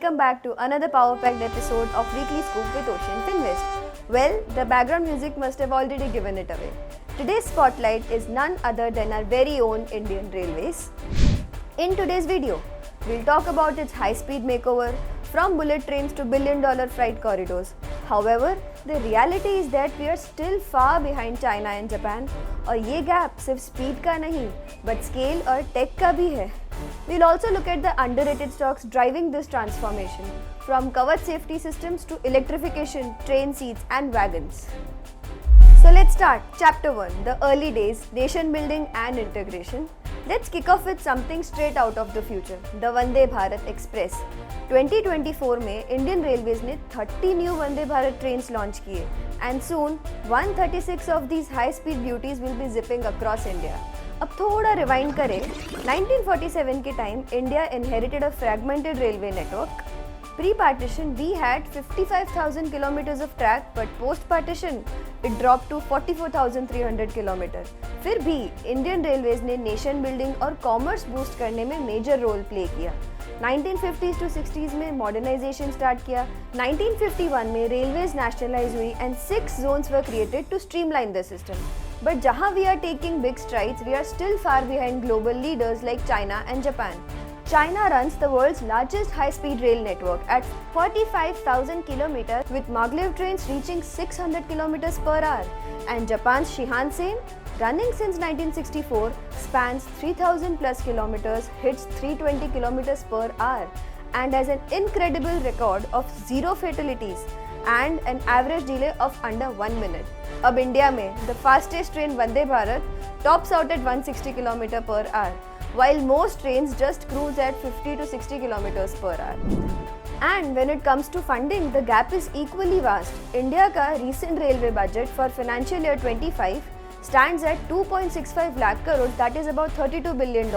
welcome back to another power-packed episode of Weekly Scoop with Ocean Finvest. Well, the background music must have already given it away. Today's spotlight is none other than our very own Indian Railways. In today's video, we'll talk about its high-speed makeover, from bullet trains to billion-dollar freight corridors. However, the reality is that we are still far behind China and Japan, और ये gap सिर्फ speed का नहीं, but scale और tech का भी है. We'll also look at the underrated stocks driving this transformation, from covered safety systems to electrification, train seats and wagons. So let's start. Chapter 1, the early days, nation building and integration. Let's kick off with something straight out of the future, the Vande Bharat Express. 2024 में Indian railways ने 30 new Vande Bharat trains launch किए and soon 136 of these high speed beauties will be zipping across India. अब थोड़ा rewind करें. 1947 के time India inherited a fragmented railway network. Pre-partition, we had 55,000 kilometers of track, but post-partition, it dropped to 44,300 kilometers. फिर भी Indian railways ने nation building और commerce boost करने में मेजर रोल प्ले किया. 1950s to 60s में modernisation start किया. 1951 में रेलवेज नेशनलाइज हुई and 6 zones were created to streamline the system. But जहाँ we are taking big strides, we are still far behind global leaders like China and Japan. China runs the world's largest high-speed rail network at 45,000 kilometers with maglev trains reaching 600 kilometers per hour, and Japan's Shinkansen, running since 1964, spans 3,000 plus kilometers, hits 320 kilometers per hour, and has an incredible record of 0 fatalities and an average delay of under 1 minute. अब India में the fastest train Vande Bharat tops out at 160 km per hour. While most trains just cruise at 50 to 60 kilometers per hour. And when it comes to funding, the gap is equally vast. India का recent railway budget for financial year 25 stands at 2.65 lakh crore, that is about $32 billion.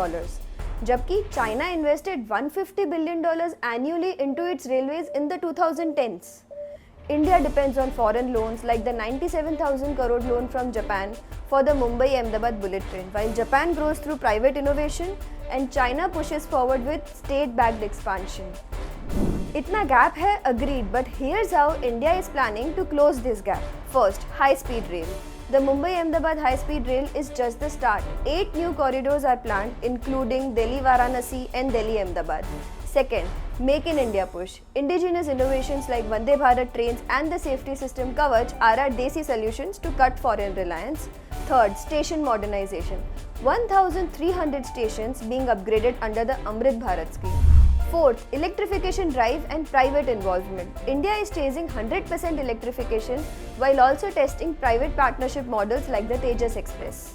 जबकि China invested $150 billion annually into its railways in the 2010s. India depends on foreign loans like the 97,000 crore loan from Japan for the Mumbai-Ahmedabad bullet train, while Japan grows through private innovation and China pushes forward with state-backed expansion. इतना gap है, agreed, but here's how India is planning to close this gap. First, high-speed rail. The Mumbai-Ahmedabad high-speed rail is just the start. 8 new corridors are planned, including Delhi-Varanasi and Delhi-Ahmedabad. Second, Make in India push. Indigenous innovations like Vande Bharat trains and the safety system Kavach are our desi solutions to cut foreign reliance. Third, station modernization. 1,300 stations being upgraded under the Amrit Bharat scheme. Fourth, electrification drive and private involvement. India is chasing 100% electrification while also testing private partnership models like the Tejas Express.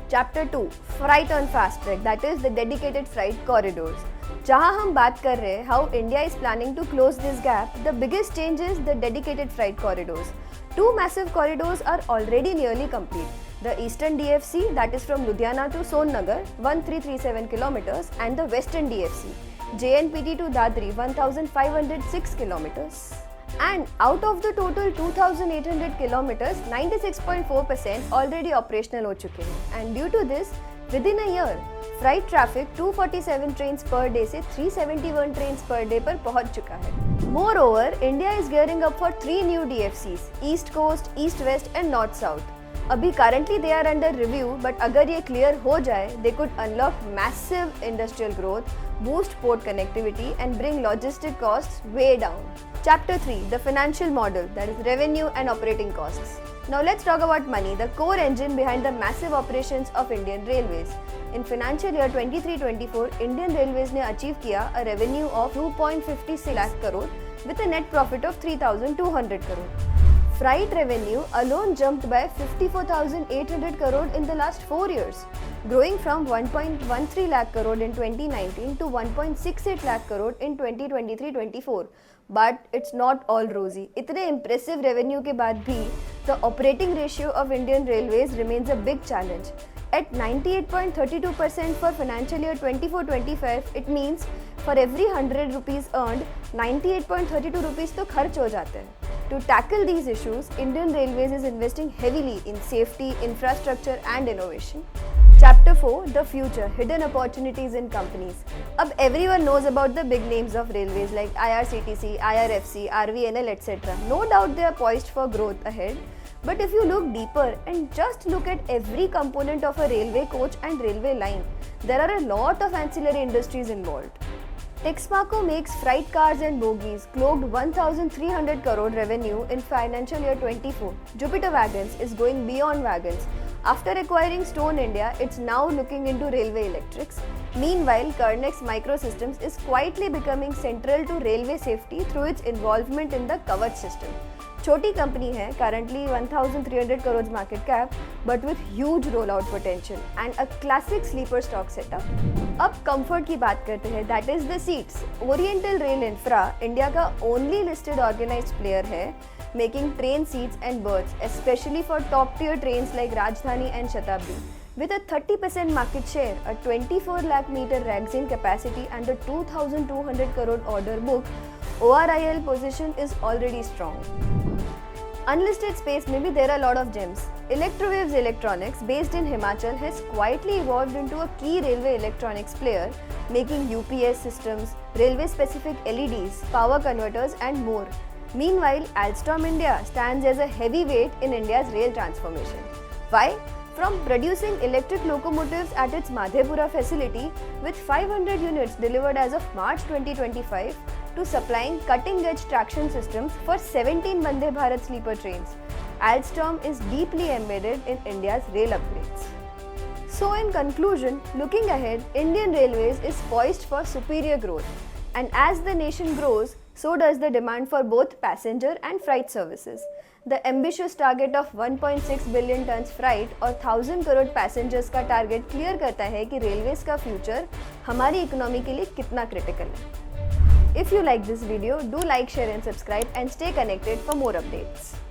Chapter 2, Freight on Fast Track, that is the dedicated freight corridors. जहाँ हम बात कर रहे हैं how India is planning to close this gap, the biggest change is the dedicated freight corridors. 2 massive corridors are already nearly complete. The Eastern DFC, that is from Ludhiana to Sonnagar, 1337 kilometers, and the Western DFC, JNPT to Dadri, 1506 kilometers. And out of the total 2,800 kilometers, 96.4% already operational हो चुके हैं. And due to this, within a year, freight traffic 247 trains per day से 371 trains per day पर पहुंच चुका है. Moreover, India is gearing up for 3 new DFCs, East Coast, East West and North South. अभी currently they are under review, but अगर ये clear हो जाए, they could unlock massive industrial growth, boost port connectivity and bring logistic costs way down. Chapter 3, the financial model, that is revenue and operating costs. Now let's talk about money, the core engine behind the massive operations of Indian Railways. In financial year 23-24, Indian Railways ने achieve किया a revenue of 2.56 lakh crore with a net profit of 3,200 crore. Freight revenue alone jumped by 54,800 crore in the last 4 years, growing from 1.13 lakh crore in 2019 to 1.68 lakh crore in 2023-24. But it's not all rosy. इतने impressive revenue के बाद भी, the operating ratio of Indian Railways remains a big challenge. At 98.32% for financial year 24-25, it means for every 100 rupees earned, 98.32 rupees तो खर्च हो जाते हैं. To tackle these issues, Indian Railways is investing heavily in safety, infrastructure and innovation. Chapter 4, The Future, Hidden Opportunities in Companies. अब everyone knows about the big names of railways like IRCTC, IRFC, RVNL, etc. No doubt they are poised for growth ahead. But if you look deeper and just look at every component of a railway coach and railway line, there are a lot of ancillary industries involved. Texmaco makes freight cars and bogies, clocked 1,300 crore revenue in financial year 24. Jupiter Wagons is going beyond wagons. After acquiring Stone India, it's now looking into railway electrics. Meanwhile, Kernex Microsystems is quietly becoming central to railway safety through its involvement in the Kavach system. छोटी company है, currently 1,300 crores market cap, but with huge rollout potential and a classic sleeper stock setup. अब comfort की बात करते हैं, that is the seats. Oriental Rail Infra India का only listed organized player है, making train seats and berths, especially for top tier trains like Rajdhani and Shatabdi. With a 30% market share, a 24 lakh meter magazine capacity and a 2,200 crore order book, ORIL position is already strong. Unlisted space, maybe there are a lot of gems. Electrowaves Electronics, based in Himachal, has quietly evolved into a key railway electronics player, making UPS systems, railway specific LEDs, power converters and more. Meanwhile, Alstom India stands as a heavyweight in India's rail transformation. Why? From producing electric locomotives at its Madhepura facility with 500 units delivered as of March 2025 to supplying cutting-edge traction systems for 17 Vande Bharat sleeper trains, Alstom is deeply embedded in India's rail upgrades. So in conclusion, looking ahead, Indian Railways is poised for superior growth. And as the nation grows, so does the demand for both passenger and freight services. The ambitious target of 1.6 billion tons freight और 1000 crore passengers का target clear करता है कि railways का future हमारी economy के लिए कितना क्रिटिकल है. If you like this video, do like, share and subscribe and stay connected for more updates.